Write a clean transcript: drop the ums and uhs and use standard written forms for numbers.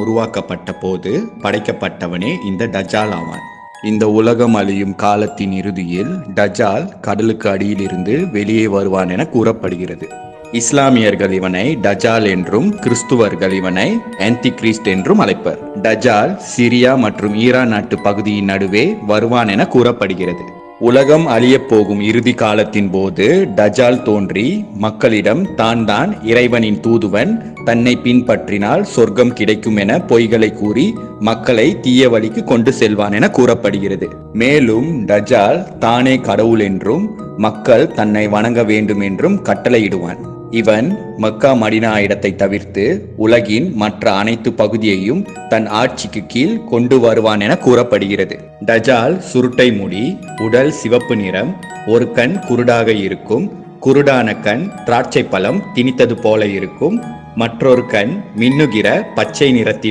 உருவாக்கப்பட்ட போது படைக்கப்பட்டவனே இந்த டஜால் ஆவான். இந்த உலகம் அழியும் காலத்தின் இறுதியில் டஜால் கடலுக்கு அடியிலிருந்து வெளியே வருவான் என கூறப்படுகிறது. இஸ்லாமியர்கள் இவனை டஜால் என்றும் கிறிஸ்துவர்கள் இவனை ஆன்டி கிறிஸ்ட் என்றும் அழைப்பர். டஜால் சிரியா மற்றும் ஈரான் நாட்டு பகுதியின் நடுவே வருவான் என கூறப்படுகிறது. உலகம் அழியப் போகும் இறுதி காலத்தின் போது டஜால் தோன்றி மக்களிடம் தான் இறைவனின் தூதுவன், தன்னை பின்பற்றினால் சொர்க்கம் கிடைக்கும் என பொய்களை கூறி மக்களை தீய வழிக்கு கொண்டு செல்வான் என கூறப்படுகிறது. மேலும் டஜால் தானே கடவுள் என்றும் மக்கள் தன்னை வணங்க வேண்டும் என்றும் கட்டளையிடுவான். இவன் மக்கா மடினா இடத்தை தவிர்த்து உலகின் மற்ற அனைத்து பகுதியையும் தன் ஆட்சிக்கு கீழ் கொண்டு வருவான் என கூறப்படுகிறது. டஜால் சுருட்டை முடி, உடல் சிவப்பு நிறம், ஒரு கண் குருடாக இருக்கும், குருடான கண் திராட்சை பழம் திணித்தது போல இருக்கும், மற்றொரு கண் மின்னுகிற பச்சை நிறத்தில்